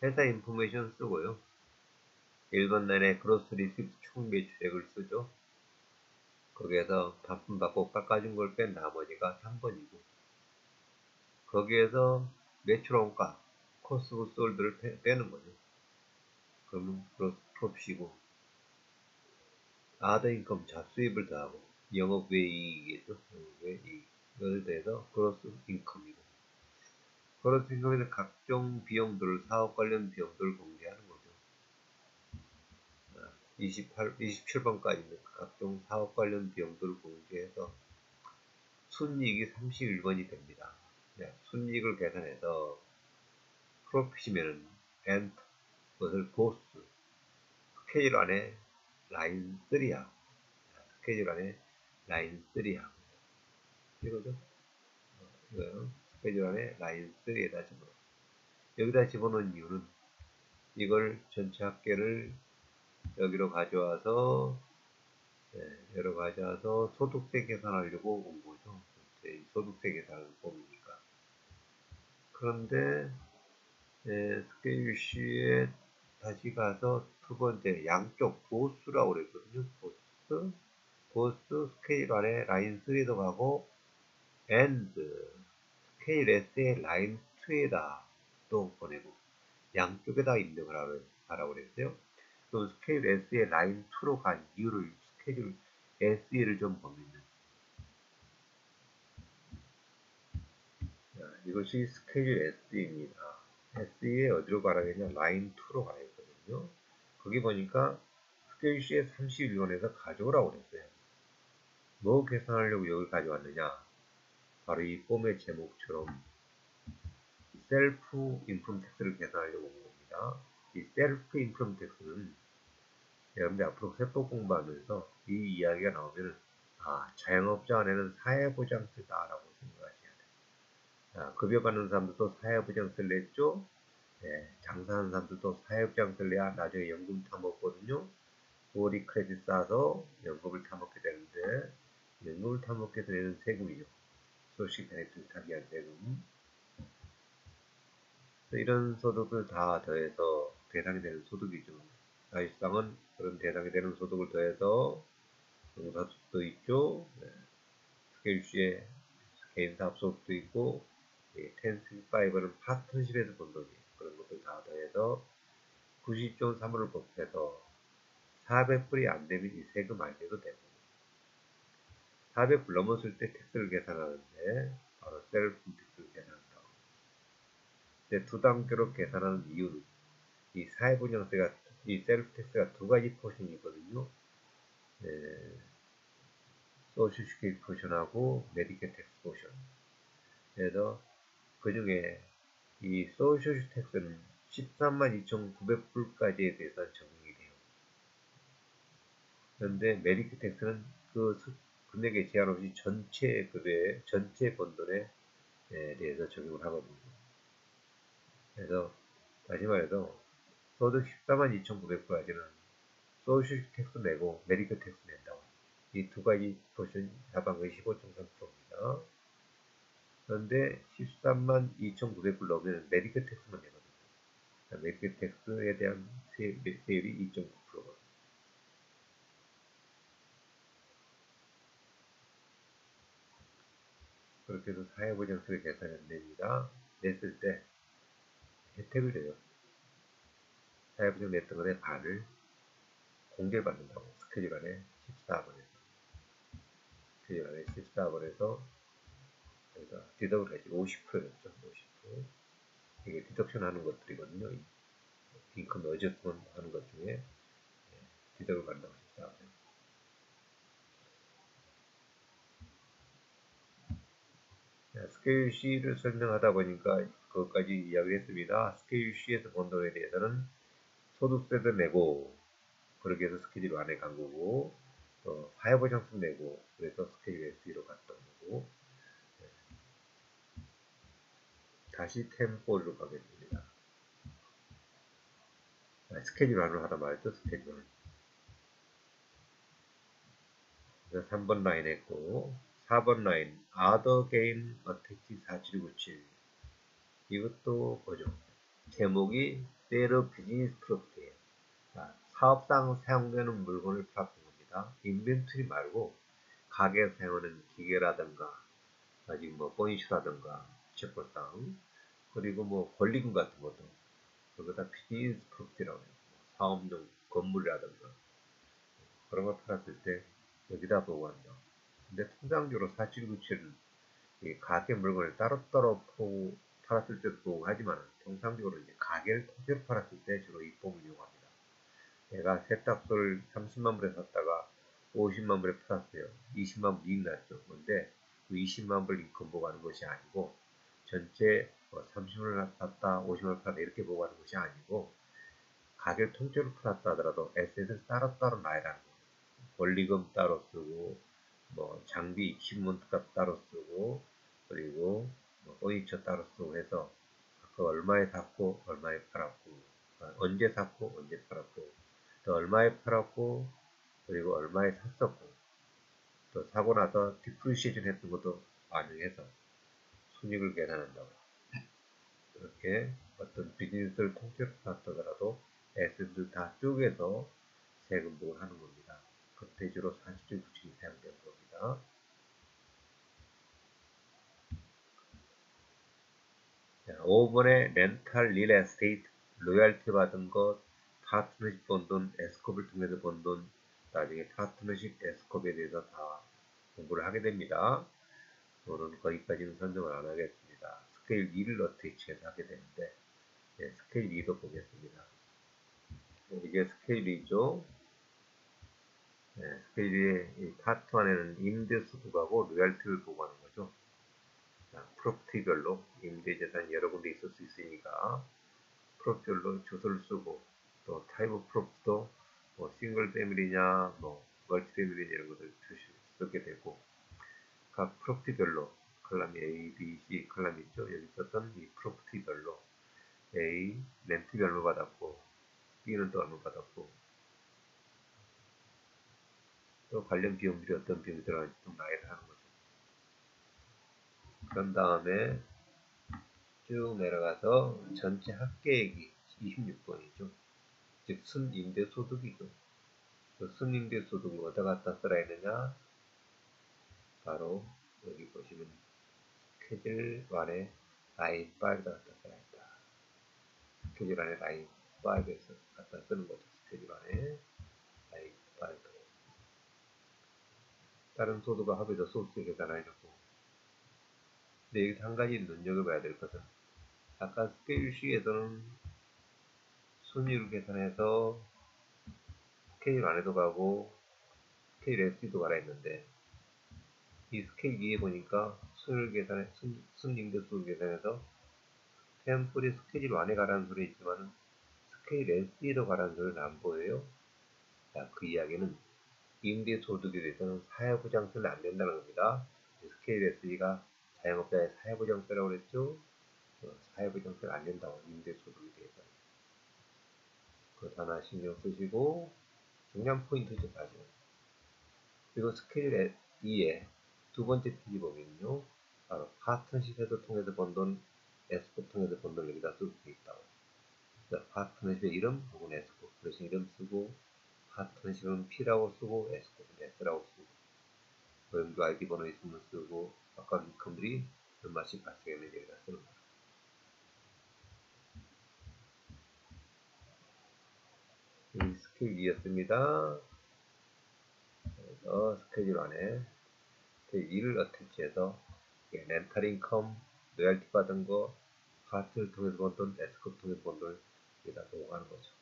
회사 인포메이션 쓰고요. 1번 라인에 그로스 리시프트 총 매출액을 쓰죠. 거기에서 반품받고 깎아준 걸 뺀 나머지가 3번이고 거기에서 매출 원가, 코스트 오브 솔드를 빼는 거죠. 그러면 그로스 프로핏이고 아더 인컴 잡수입을 더하고 영업 외이익이겠죠. 영업 외이익을 더해서 그로스 인컴이고 그로스 인컴에는 각종 비용들을 사업 관련 비용들을 공개하는 거죠. 27번까지 있는 각종 사업 관련 비용들을 공개해서 순이익이 31번이 됩니다. 순이익을 계산해서 프로핏이면은 엔터 그것을 보스 스케일 안에 라인 3하고 스케줄 안에 라인 3하고 이거죠. 이거요. 스케줄 안에 라인 3에다 집어넣어. 여기다 집어넣은 이유는 이걸 전체 합계를 여기로 가져와서 여기로 가져와서 소득세 계산하려고 온 거죠. 소득세 계산하는 폼이니까. 그런데 스케줄 C에 다시 가서 두 번째 양쪽 보스라고 그랬거든요. 보스 스케일 안에 라인 3에도 가고 and 스케일 S의 라인 2에다 또 보내고 양쪽에다 입력을 하라고 그랬어요. 또 스케일 S의 라인 2로 간 이유를 스케줄 SE를 좀 보면요. 이것이 스케줄 SE입니다. SE에 어디로 가라고 했냐? 라인 2로 가야 했거든요. 거기 보니까 스케줄 C에 31번에서 가져오라고 그랬어요. 뭐 계산하려고 여기 가져왔느냐? 바로 이 폼의 제목처럼 셀프 인프롬 텍스를 계산하려고 온 겁니다. 이 셀프 인프롬 텍스는 여러분들 앞으로 세법 공부하면서 이 이야기가 나오면 자영업자 안에는 사회보장세다라고 생각하셔야 돼요. 급여받는 사람들도 사회보장세를 냈죠. 장사하는 사람들도 사회보장세를 내야 나중에 연금 타먹거든요. 월이 크레딧 쌓아서 연금을 타먹게 되는데 연금을 타먹게 되는 세금이죠. 소식 베네핏을 타기 위한 세금. 이런 소득을 다 더해서 대상이 되는 소득이죠. 사실상은 그런 대상이 되는 소득을 더해서 농사소득도 있죠. 스케일 C에 개인 사업 소득도 있고 10-5는 파트너십에서 본 돈이 그런 것들 다 더해서 90.3을 곱해서 400불이 안 되면 이 세금 안 내도 되고 400불 넘었을 때 텍스를 계산하는데 바로 셀프 텍스를 계산한다. 두 단계로 계산하는 이유는 이 사회분양세가 이 셀프 텍스가 두 가지 포션이 있거든요. 소셜 시큐리티 포션하고 메디케 텍스 포션. 그래서 그 중에 이 소셜 텍스는 132,900불까지에 대해서 적용이 돼요. 그런데 메디케 텍스는 그 금액에 제한 없이 전체 급여에 전체 번돈에 대해서 적용을 하거든요. 그래서 다시 말해서 소득 142,900불까지는 소셜 텍스 내고 메디컬 텍스 낸다고. 이 두 가지 보시면 하반기 15.3%입니다. 그런데 13만 2,900불 넘으면 메디컬 텍스만 내거든요. 메디컬 텍스에 대한 세율이 2.9%거든요. 그렇게 해서 사회보장세를 계산이 안 됩니다. 냈을 때 혜택을 줘요. 사회보장 냈던 것의 반을 공제를 받는다고. 스케줄 안에 14번에서. 스케줄 안에 14번에서 여기다 디덕을 하지. 50%였죠. 50%. 이게 디덕션 하는 것들이거든요. 인컴 어저스먼트 하는 것 중에 디덕을 받는다고 14번. 스케일 C를 설명하다 보니까 그것까지 이야기를 했습니다. 스케일 C에서 번 돈에 대해서는 소득세도 내고, 그렇게 해서 스케줄 안에 간 거고, 또 사회보장세 내고, 그래서 스케줄 S로 갔던 거고, 다시 템포로 가겠습니다. 스케줄 안으로 하다 말죠, 스케줄 안. 그래서 3번 라인 했고, 4번 라인, Other Gain Attach 4797. 이것도 보죠. 제목이 Better Business Property예요. 사업상 사용되는 물건을 팔았던 겁니다. 인벤토리 말고 가게에서 사용하는 기계라든가 아직 뭐 포니셔라든가 책벌상 그리고 뭐 권리금 같은 것도 그거 다 비즈니스 프로퍼티라고 해요. 사업용 건물이라든가 그런 걸 팔았을 때 여기다 보고한다. 근데 통상적으로 4797은 가게 물건을 따로따로 팔았을 때도 보고하지만 통상적으로 이제 가게를 통째로 팔았을 때 주로 이 법을 이용합니다. 내가 세탁소를 30만 불에 샀다가 50만 불에 팔았어요. 20만 불 이익 났죠. 근데 그 20만 불 인컴 보고하는 것이 아니고 전체 30만 불 샀다, 50만 불 팔았다 이렇게 보고하는 것이 아니고 가게를 통째로 팔았다 하더라도 에셋을 따로따로 놔야라는 거예요. 권리금 따로 쓰고 뭐 장비 이퀴먼트 값 따로 쓰고 그리고 뭐 포니처 따로 쓰고 해서 그 얼마에 샀고 얼마에 팔았고 언제 샀고 언제 팔았고 또 얼마에 팔았고 그리고 얼마에 샀었고 또 사고 나서 디프리시에이션 했던 것도 반영해서 순익을 계산한다고. 이렇게 어떤 비즈니스를 통째로 팔았더라도 에셋을 다 쪼개서 세금 부과를 하는 겁니다. 그때 주로 40조 규칙이 사용되는 겁니다. 자, 5번에 렌탈 릴 에스테이트, 로얄티 받은 것, 파트너십 번 돈, 에스콥을 통해서 번 돈, 나중에 파트너십 에스콥에 대해서 다 공부를 하게 됩니다. 오늘은 거기까지는 설명을 안 하겠습니다. 스케일 2를 어테이치해서 하게 되는데 스케일 2도 보겠습니다. 이게 스케일 2죠. 스케일 2의 파트 1에는 임대소득하고 로얄티를 보고하는 거죠. 프로퍼티별로 임대재산 여러 군데 있을 수 있으니까 프로퍼티별로 주소를 쓰고 또 타입 프로퍼티도 뭐 싱글 패밀리냐 뭐 멀티 패밀리냐 이런 것들 쓰게 되고 각 프로퍼티별로 컬럼이 A, B, C 컬럼이 있죠. 여기 썼던 이 프로퍼티별로 A 렌트비 얼마 받았고 B는 또 얼마 받았고 또 관련 비용들이 어떤 비용이 들어가는지 좀 나열을 하는 거죠. 그런 다음에 쭉 내려가서 전체 합계액이 26번이죠. 즉 순임대소득이죠. 그 순임대소득을 어디다 갖다 써라 했느냐 바로 여기 보시면 스케줄 1에 라인 5에다 갖다 써야 했다. 스케줄 안에 라인 5에서 갖다 쓰는 거죠. 스케줄 안에 라인 5. 다른 소득과 합의도 소득세 계산하려고. 근데 여기서 한 가지 눈여겨봐야 될 것은 아까 스케일 C에서는 순위를 계산해서 스케일 안에도 가고 스케일 S도 가라 했는데 이 스케일 2에 보니까 순위를 계산해 순임대수를 계산해서 템플이 스케일 1에 가라는 소리 있지만 스케일 S로 가라는 소리는 안 보여요. 자, 그 이야기는 임대소득에 대해서는 사회보장세는 안 된다는 겁니다. 스케일 S가 자영업자의 사회보장세라고 그랬죠. 사회보장세가 안 된다고 임대소득에 대해서. 그것 하나 신경 쓰시고 중요한 포인트죠, 사실. 그리고 스케줄 2의 두 번째 필기 범위는요, 바로 파트너십 헤더 통해서 번 돈, 에스코 통해서 번 돈을 여기다 쓰고 있다고. 파트너십의 이름 혹은 에스코 프레신 이름 쓰고, 파트너십은 P라고 쓰고, 에스코는 S라고 쓰고, 고용주 ID 번호 있으면 쓰고, 아까 인컴들이 얼마씩 발생했는지 여기다 쓰는 거예요. 이 스케줄 2였습니다. 스케줄 안에 스케줄 2를 어태치해서 렌탈 인컴, 로얄티 받은 거, 파트를 통해서 번 돈, 에스코 통해서 번 돈을 여기다 녹음하는 거죠.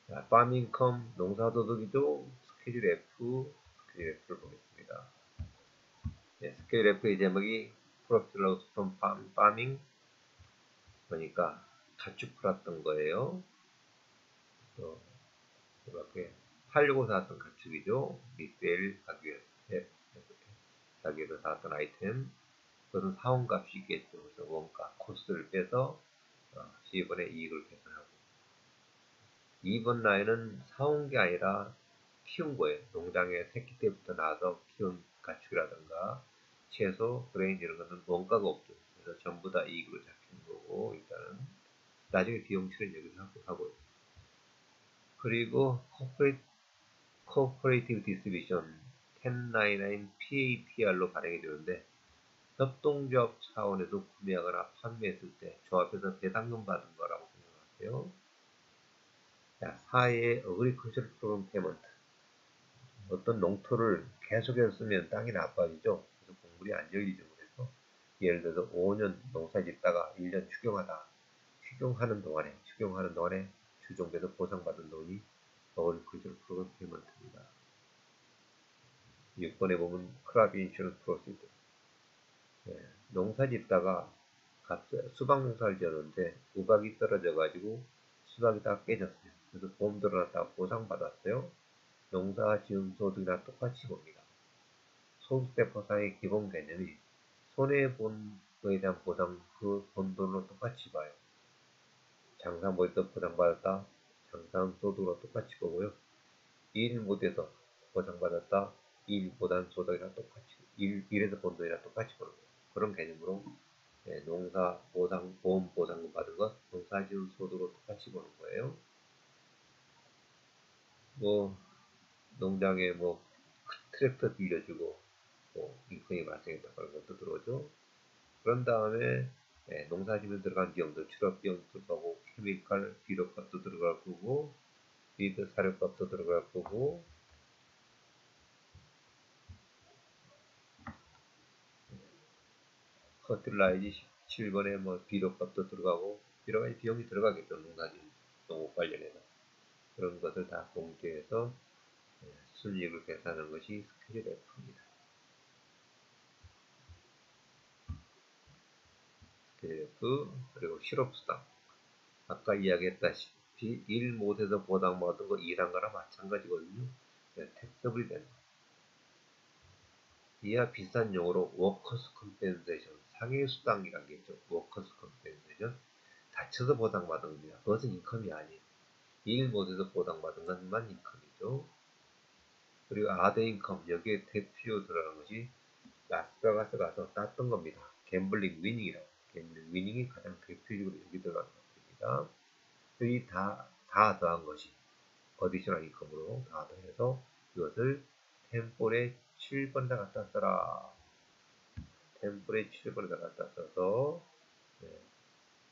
자, 팜 인컴, 농사도둑이죠. 스케줄 F, 스케줄 F를 보겠습니다. 네, 스케줄 F의 제목이 Profit Loss from Farming, 그러니까 가축 팔았던 거예요. 이렇게 팔려고 사왔던 가축이죠. 리세일 가격에서 사왔던 아이템. 그것은 사원값이 있겠죠. 그래서 원가, 코스트를 빼서 C번의 이익을 계산하고. 2번 라인은 사온 게 아니라 키운 거예요. 농장에 새끼 때부터 나와서 키운 가축이라든가 채소, 그레인 이런 것은 원가가 없죠. 그래서 전부 다 이익으로 잡히는 거고, 일단은 나중에 비용 처리는 여기서 하고요. 그리고 Cooperative Distribution 1099 PATR로 발행이 되는데, 협동조합 차원에서 구매하거나 판매했을 때 조합에서 배당금 받은 거라고 생각하세요. 자, 4의 Agricultural Program Payment. 어떤 농토를 계속해서 쓰면 땅이 나빠지죠. 그래서 곡물이 안 열리죠. 그래서 예를 들어서 5년 농사 짓다가 1년 추경하는 동안에 주종돼서 보상받은 돈이 Agricultural Program Payment입니다. 6번에 보면 Crop Insurance Proceed. 네, 농사 짓다가 수박 농사를 지었는데 우박이 떨어져가지고 수박이 다 깨졌어요. 그래서 보험 들어갔다가 보상받았어요. 농사 지은 소득이나 똑같이 봅니다. 소득세 보상의 기본 개념이 손해본 거에 대한 보상, 그 번 돈으로 똑같이 봐요. 장사 못해서 보상받았다, 장사한 소득으로 똑같이 보고요. 일 못해서 보상받았다, 일 못한 소득이랑 똑같이, 일에서 번 돈이랑 똑같이 보는 거예요. 그런 개념으로 농사 보상, 보험 보상금 받은 것, 농사 지은 소득으로 똑같이 보는 거예요. 농장에 트랙터 빌려주고 인건이 발생했다 그런 것도 들어오죠. 그런 다음에 농사짓는 들어간 비용들, 출업비용도 들어가고, 케미칼 비료값도 들어갈 거고, 리드 사료값도 들어갈 거고, 커틸라이지 17번에 비료값도 들어가고, 여러 가지 비용이 들어가겠죠. 농사짓는 농업 관련해서. 그런 것을 다 공개해서 순이익을 계산하는 것이 스케줄 F입니다. 스케줄 F, 그리고 실업수당. 아까 이야기했다시피 일 못해서 보상받은 거 일한 거나 마찬가지거든요. 택서블이 된다. 이와 비슷한 용어로 워커스 컴펜세이션, 상해수당이라는 게 있죠. 워커스 컴펜세이션, 다쳐서 보상받은 겁니다. 그것은 인컴이 아니에요. 일 못해서 보상받은 것만 인컴이죠. 그리고 아더 인컴, 여기에 대표로 들어가는 것이 라스베가스 가서 땄던 겁니다. 갬블링 위닝이라고. 갬블링 위닝이 가장 대표적으로 여기 들어가는 겁니다. 여기 다 더한 것이 어디셔널 인컴으로 다 더해서 이것을 템폴에 7번에다 갖다 써라. 템플에 7번에다 갖다 써서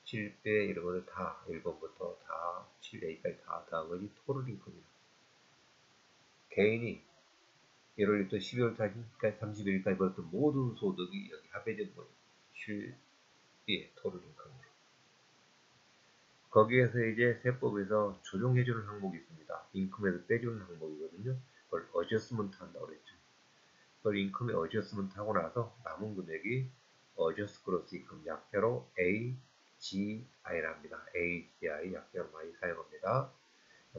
7배 이런 것을 다 1번부터 다 7A까지 다 더한 것이 토럴 인컴입니다. 개인이 1월부터 12월까지 31일까지 벌었던 모든 소득이 여기 합해진 거죠. 7배 토럴 인컴으로. 거기에서 이제 세법에서 조정해주는 항목이 있습니다. 인컴에서 빼주는 항목이거든요. 그걸 어저스먼트 한다고 그랬죠. 그걸 인컴에 어저스먼트 하고 나서 남은 금액이 어저스 그로스 인컴 약표로 AGI랍니다. AGI 약표로 많이 사용합니다.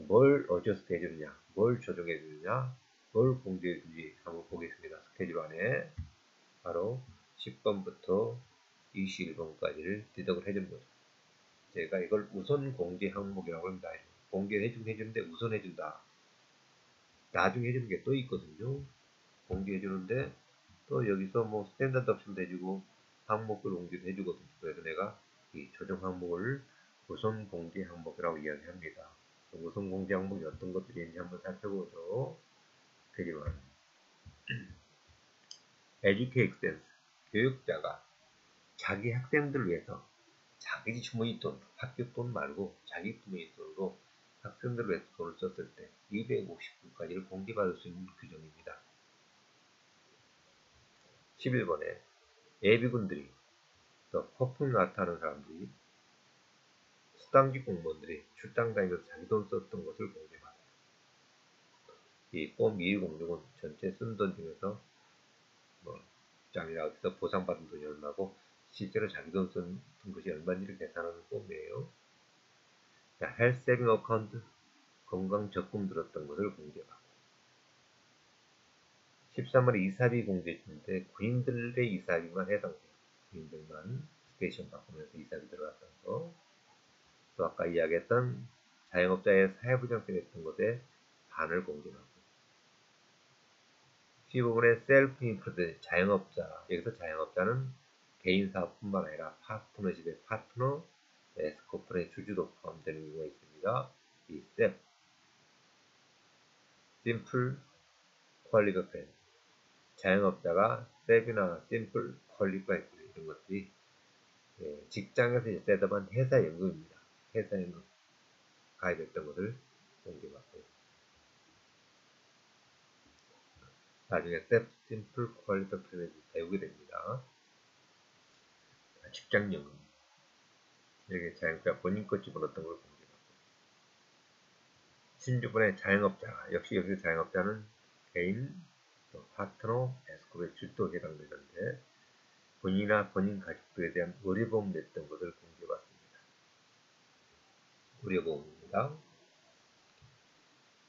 뭘 어저스트 해주느냐, 뭘 조정해 주느냐, 뭘 공개해 주는지 한번 보겠습니다. 스케줄 안에 바로 10번부터 21번까지를 지적을 해주는 거죠. 제가 이걸 우선 공개 항목이라고 합니다. 공개해주는데 우선 해준다. 나중에 해주는 게 또 있거든요. 공개해 주는데 또 여기서 뭐 스탠다드 옵션도 해주고 항목별 공개도 해주거든요. 그래서 내가 이 조정 항목을 우선 공개 항목이라고 이야기합니다. 우선 공개 항목이 어떤 것들이 있는지 한번 살펴보죠. 페이지만 Education, 교육자가 자기 학생들을 위해서 자기 주머니 돈, 학교 돈 말고 자기 주머니 돈으로 학생들을 위해서 돈을 썼을 때 250불까지를 공개받을 수 있는 규정입니다. 11번에 예비군들이 또 폭풍 나타나는 사람들이 수당직 공무원들이 출장 다니면서 자기 돈 썼던 것을 공개받아요. 이 폼 2106은 전체 쓴 돈 중에서 뭐 장이나 어디서 보상받은 돈이 얼마고 실제로 자기 돈 쓴 것이 얼마인지를 계산하는 폼이에요. 헬스 세빙 어카운트 건강 적금 들었던 것을 공개받고 13번에 이사비 공개했는데 군인들의 이사비만 해당돼요. 군인들만 스테이션 바꾸면서 이사비 들어갔던 거. 또 아까 이야기했던 자영업자의 사회보장세 냈던 것에 반을 공개하고 15번에 셀프 인프드 자영업자, 여기서 자영업자는 개인 사업뿐만 아니라 파트너십의 파트너, 에스코프의 주주도 포함되는 경우가 있습니다. 이 셀프, 심플, 퀄리파이드 자영업자가 셀프나 심플, 퀄리파이드 이런 것들이 직장에서 셋업한 회사연금입니다. 회사연금 가입했던 것을 공개받고 나중에 스텝 심플 퀄리터 플랜을 배우게 됩니다. 직장연금 여기 자영업자 본인 것 집어넣었던 걸 공개받고 16번에 자영업자 역시 여기 자영업자는 개인, 또 파트너, 에스코의 주도에 해당되는데 본인이나 본인 가족들에 대한 의료보험 냈던 것을 공개받습니다. 의료보험입니다.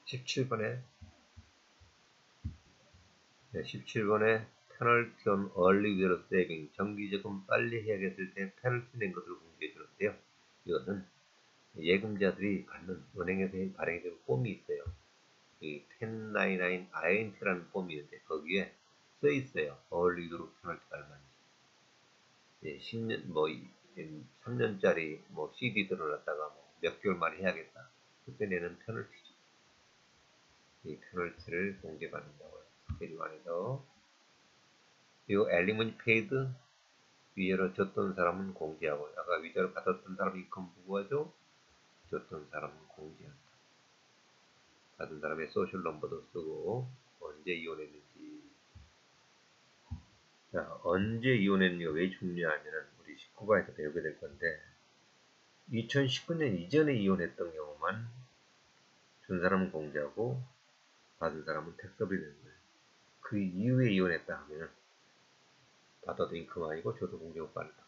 17번에 페널티 온 얼리 위드로 세이빙 정기적금 빨리 해야겠을 때 페널티 낸 것을 공개해 주는데요. 이것은 예금자들이 받는 은행에서 발행되는 폼이 있어요. 이 1099 INT라는 폼이 있는데 거기에 써 있어요. 얼리 위드로 페널티가 얼마인지. 10년 뭐 3년짜리 뭐 CD 들어놨다가 뭐 몇 개월 만에 해야겠다. 그때 내는 페널티죠. 이 페널티를 공개받는다고 해요. 스케줄 안에서. 그리고 엘리먼 페이드 위자료 줬던 사람은 공개하고 아까 위자료 받았던 사람 인컴 부과죠. 줬던 사람은 공개한다. 받은 사람의 소셜 넘버도 쓰고 언제 이혼했는지. 자, 언제 이혼했는지가 왜 중요하냐면 우리 19과에서 배우게 될 건데 2019년 이전에 이혼했던 경우만 준 사람은 공개하고 받은 사람은 텍스업이 되는 거예요. 그 이후에 이혼했다 하면 받아도 인컴 아니고 줘도 공개가 빠르다.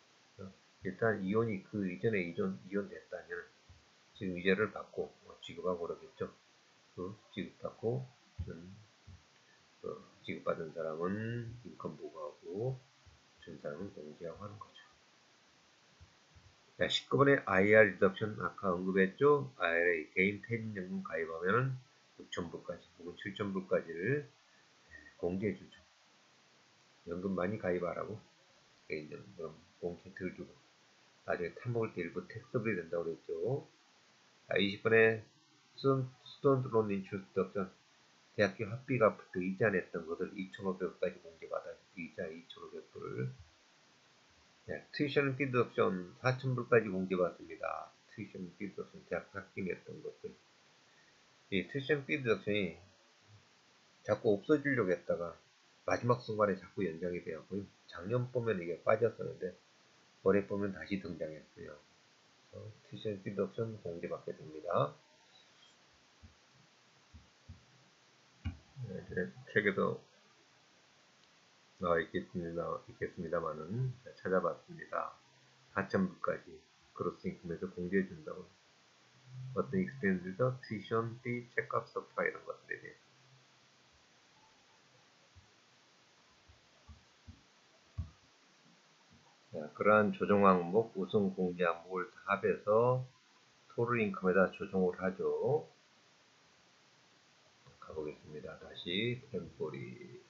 일단 이혼이 그 이전에 이혼됐다면 지금 위자료를 받고 지급하고 그러겠죠. 그 지급받고 지급받은 사람은 인컴 보고하고 준 사람은 공개하고 하는 거죠. 자, 19번에 IR 리덕션 아까 언급했죠. IRA 개인 퇴직연금 가입하면 6,000불까지 혹은 7,000불까지를 공개해 주죠. 연금 많이 가입하라고 개인연금 공개를 주고 나중에 타먹을 때 일부 텍스업이 된다고 그랬죠. 자, 20번에 스톤드 론 인출스 옵션 대학교 학비 갚을 때 이자 냈던 것을 2,500원까지 공개받아요. 이자 2,500불을. 네, 튜이션 피 디덕션 4,000불까지 공개받습니다. 튜이션 피 디덕션 대학 학비 냈던 것들. 이 튜이션 피 디덕션이 자꾸 없어지려고 했다가 마지막 순간에 자꾸 연장이 되었고요. 작년 보면 이게 빠졌었는데 올해 보면 다시 등장했어요. 튜이션 피 디덕션 공개받게 됩니다. 네, 책에도 나와 있겠습니다만은 찾아봤습니다. 4,000불까지 그로스 인컴에서 공개해 준다고. 어떤 익스펜스에서 튜이션 비, 책값, 서프라 이런 것들에 대해. 자, 그러한 조정 항목, 우선 공개 항목을 다 합해서 토tal 인컴에다 조정을 하죠. 가보겠습니다. 다시 템포리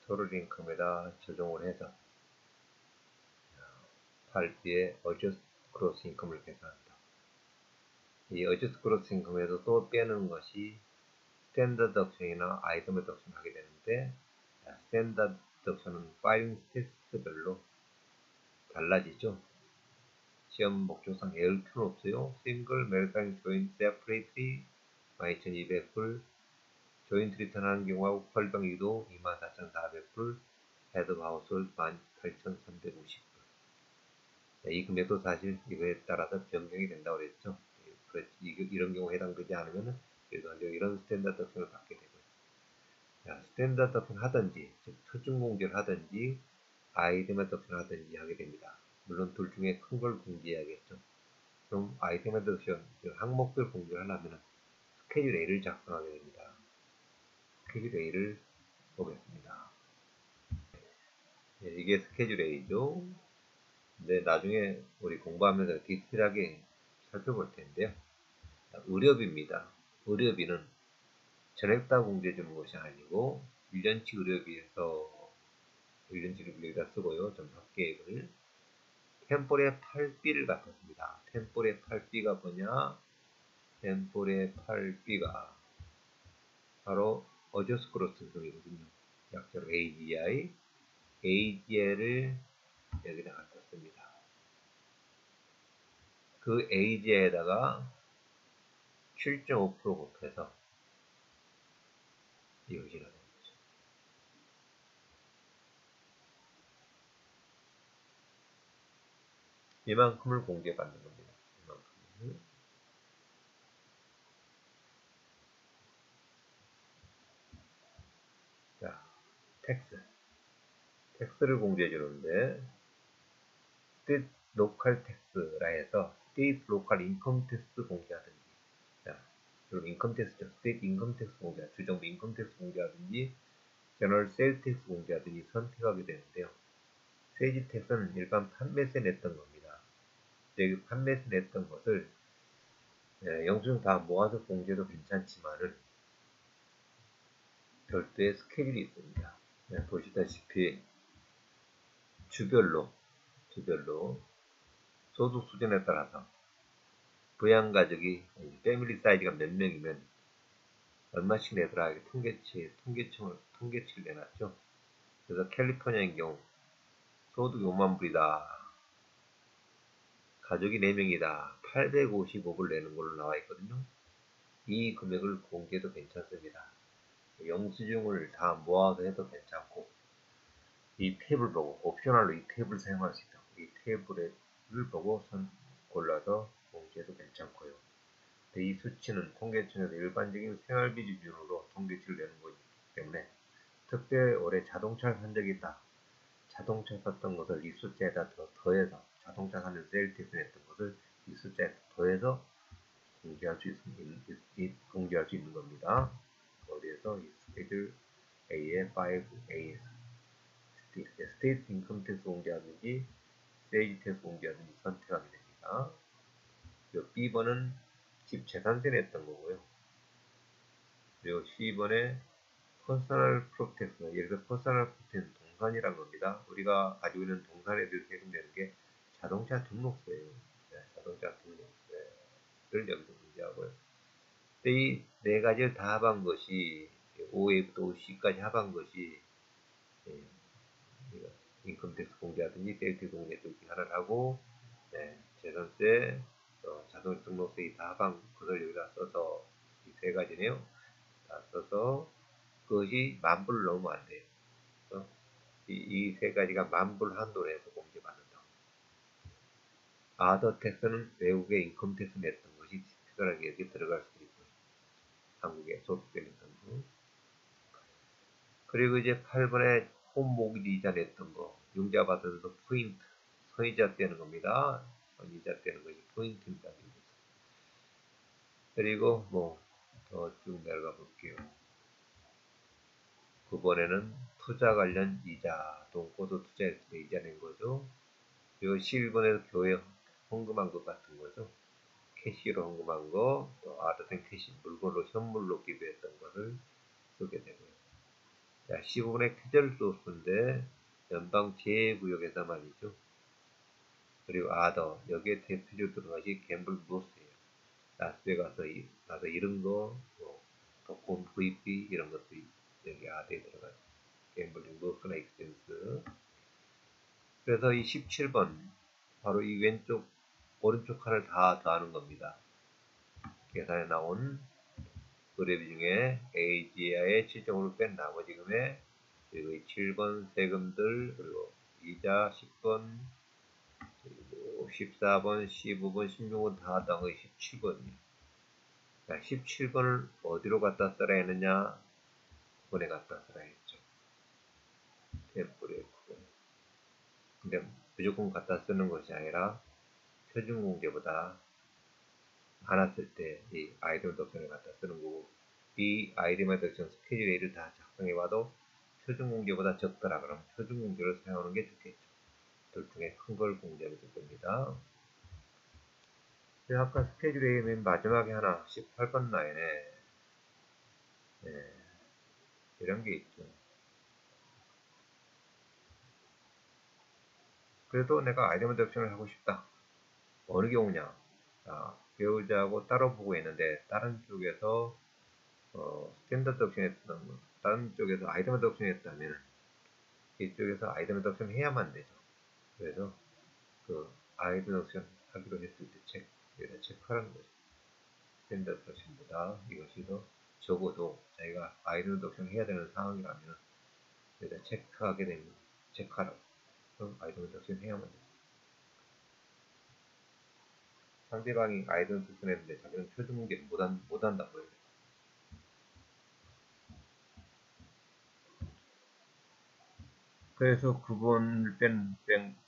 토럴 인컴에다 조정을 해서 8B에 어저스트 크로스 인컴을 계산한다. 이 어저스트 크로스 인컴에서 또 빼는 것이 스탠더드 덕션이나 아이템 덕션 하게 되는데, 스탠더드 덕션은 파일링 스탯별로 달라지죠. 시험 목적상 예를 필요 없어요. 싱글 메르카잉 조인 세퍼레이트리 12,200불, 조인트 리턴하는 경우하고 펄방 유도 24,400불, 헤드 하우스홀 18,350불. 이 금액도 사실 이거에 따라서 변경이 된다고 그랬죠. 이런 경우 해당되지 않으면 이런 스탠다드 덕션을 받게 되고요. 스탠다드 덕션 하든지, 즉 표준 공제를 하든지 아이템 덕션 하든지 하게 됩니다. 물론 둘 중에 큰 걸 공제해야겠죠. 그럼 아이템 덕션, 즉 항목별 공제를 하려면 스케줄 A를 작성하게 됩니다. 스케줄 A를 보겠습니다. 이게 스케줄 A죠. 근데 나중에 우리 공부하면서 디테일하게 살펴볼 텐데요. 의료비입니다. 의료비는 전액 다 공제해 주는 것이 아니고 1년치 의료비에서 1년치 의료비를 여기다 쓰고요. 전파계획을 템폴의 8B를 갖췄습니다. 템폴의 8B가 뭐냐? 템폴의 8B가 바로 어저스 크로스 금이거든요. 약자로 AGI를 여기다 갖췄습니다. 그 AGI에다가 7.5% 곱해서 이것이라 되는 거죠. 이만큼을 공개받는 겁니다. 이만큼을. 자, 텍스를 공개해 주는데 스테이트 로컬 텍스라 해서 스테이트 로컬 인컴 텍스 공개하든지, 자, 그럼 인컴 텍스죠. 스테이트 인컴 텍스 공개, 주정부 인컴 텍스 공개하든지 제너럴 세일 텍스 공개하든지 선택하게 되는데요. 세지 텍스는 일반 판매세 냈던 겁니다. 여기 판매세 냈던 것을 영수증 다 모아서 공개도 괜찮지만은 별도의 스케줄이 있습니다. 보시다시피 주별로 소득 수준에 따라서 부양가족이 패밀리 사이즈가 몇 명이면 얼마씩 내더라 이렇게 통계치를 내놨죠. 그래서 캘리포니아인 경우 소득 5만 불이다, 가족이 4명이다, 855불 내는 걸로 나와 있거든요. 이 금액을 공개도 괜찮습니다. 영수증을 다 모아서 해도 괜찮고, 이 탭을 보고 옵셔널로 이 탭을 사용할 수 있다. 이 탭을 보고 골라서 공개도 괜찮고요. 이 수치는 통계청에서 일반적인 생활비 기준으로 통계치를 내는 것이기 때문에 특별히 올해 자동차를 산 적이 있다, 자동차 샀던 것을 이 숫자에다 더해서 자동차 사는 세일 텍스 냈던 것을 이 숫자에 더해서 공개할 수 있는 겁니다. 어디에서 이 스케줄 A의 5A에서 스테이트 인컴 텍스 공개하든지 세이지 텍스 공개하든지 선택하게 됩니다. B번은 집 재산세 냈던 거고요. 그리고 C번에 퍼스널 프로텍스, 예를 들어 퍼스널 프로텍스 동산이란 겁니다. 우리가 가지고 있는 동산에 대해서 세금되는 게 자동차 등록세예요. 자동차 등록세를 여기서 문제하고요. 이 네 가지를 다 합한 것이 OA부터 OC까지 합한 것이 인컴텍스 공개하든지 세일텍스 공개 둘 중에 하나를 하고, 재산세, 자동차 등록세 다 합한 것을 여기다 써서 이 세 가지네요. 다 써서 그것이 10,000불을 넘으면 안 돼요. 이 세 가지가 10,000불 한도에서 공제받는다. 아더 텍스는 외국의 인컴 텍스 냈던 것이 특별하게 여기 들어갈 수도 있고, 한국에 소득되는 정도. 그리고 이제 8번에 홈모기지 이자 냈던 거, 융자 받아서 포인트, 선이자 떼는 겁니다. 선이자 떼는 것이 포인트입니다. 그리고 더 쭉 내려가 볼게요. 9번에는 투자 관련 이자, 돈코드 투자했을 때 이자 낸 거죠. 그리고 11번에도 교회 헌금한 것 같은 거죠. 캐시로 헌금한 거, 또 아드된 캐시 물건으로 현물로 기부했던 것을 쓰게 되고요. 자, 15분의 퀴절 소스인데 연방 제구역에서 말이죠. 그리고 아더, 여기에 대표적으로 들어간 것이 갬블 노스예요. 라스베가서 가서 이런 거, 돈 구입비 이런 것도 여기 아드에 들어가요. 갬블링 노스나 익스펜스. 그래서 이 17번 바로 이 왼쪽 오른쪽 칸을 다 더하는 겁니다. 계산에 나온 의뢰비 중에 AGI의 7.5를 뺀 나머지 금액, 그리고 이 7번 세금들, 그리고 이자 10번, 그리고 14번, 15번, 16번 다 더한 거 17번이에요. 자, 17번을 어디로 갖다 써라 했느냐? 번에 갖다 써라 했죠. 템플에. 근데 무조건 갖다 쓰는 것이 아니라 표준 공제보다 많았을 때 이 아이템 덕션을 갖다 쓰는 거고, 이 아이템 덕션 스케줄 A를 다 작성해봐도 표준 공제보다 적더라 그러면 표준 공제를 사용하는 게 좋겠죠. 둘 중에 큰 걸 공제를 줄 겁니다. 아까 스케줄 A 맨 마지막에 하나 18번 라인에 이런 게 있죠. 그래도 내가 아이템 덕션을 하고 싶다. 어느 경우냐? 배우자하고 따로 보고 있는데 다른 쪽에서 스탠더드 덕션 했던 다른 쪽에서 아이템 덕션 했다면 이쪽에서 아이템 덕션 해야만 되죠. 그래서 그 아이템 덕션 하기로 했을 때 여기다 체크하는 거죠. 스탠더드 덕션보다 이것이 더 적어도 자기가 아이템 덕션 해야 되는 상황이라면 여기다 체크하게 됩니다. 체크하라고. 그럼 아이템 덕션 해야만 되죠. 상대방이 아이템 덕션 했는데 자기는 표준 공개 못한다고 해요. 그래서 9번을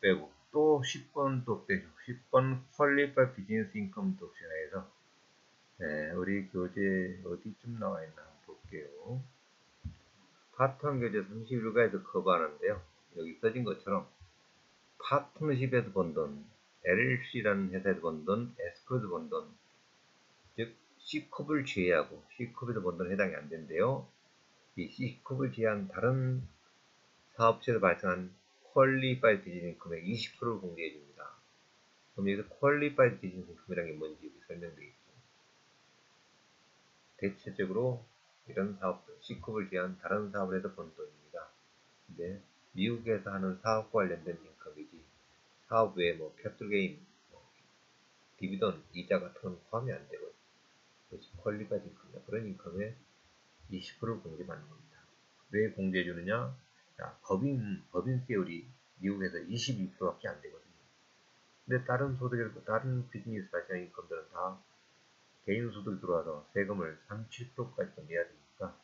빼고 또 10번 또 빼죠. 10번 퀄리파이 비즈니스 인컴 독시나에서 우리 교재 어디쯤 나와 있나 한번 볼게요. 파트너 교재 31가에서 커버하는데요. 여기 써진 것처럼 파트너십에서 번 돈, LLC라는 회사에서 번 돈, 에스코에서 번 돈, 즉 C컵을 제외하고 C컵에서 번 돈은 해당이 안 된대요. 이 C컵을 제외한 다른 사업체에서 발생한 퀄리파이드 비즈니스 인컴의 20%를 공개해 줍니다. 그럼 여기서 퀄리파이드 비즈니스 인컴이라는 게 뭔지 설명되어 있죠. 대체적으로 이런 사업들, C컵을 제한 다른 사업을 해서 번 돈입니다. 근데 미국에서 하는 사업 관련된 인컴이지 사업 외에 뭐 캐피털 게인, 디비던, 이자 같은 건 포함이 안 되고 그것이 퀄리파이드 인컴이다. 그런 인컴의 20%를 공개받는 겁니다. 왜 공개해 주느냐? 법인 세율이 미국에서 22%밖에 안 되거든요. 근데 다른 비즈니스 발생한 인컴들은 다 개인 소득이 들어와서 세금을 37%까지 더 내야 되니까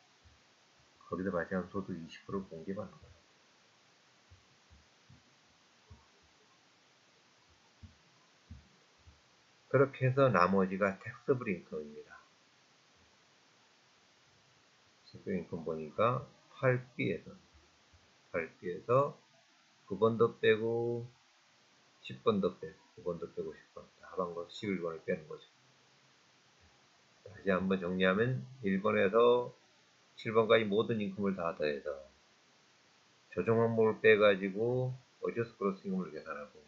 거기서 발생한 소득 20%를 공개받는 거예요. 그렇게 해서 나머지가 텍스블 인컴입니다. 텍스블 인컴 보니까 8B에서 9번 더 빼고 10번 더 빼고 9번 더 빼고 10번 합한 거 11번을 빼는 거죠. 다시 한번 정리하면 1번에서 7번까지 모든 인컴을 다 더해서 조정 항목을 빼가지고 어저스 크로스 임금을 계산하고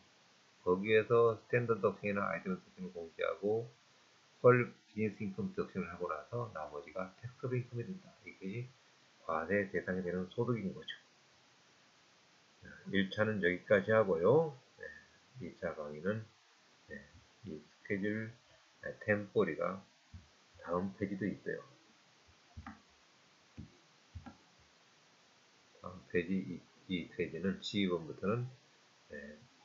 거기에서 스탠더드 덕션이나 아이템 덕션을 공개하고 펄 비즈니스 인컴 덕션을 하고 나서 나머지가 텍스트 인컴이 된다. 이것이 과세 대상이 되는 소득인 거죠. 1차는 여기까지 하고요. 2차 강의는 이 스케줄 템포리가 다음 페이지도 있어요. 다음 페이지 이 페이지는 12번부터는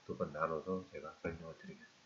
두 번 나눠서 제가 설명을 드리겠습니다.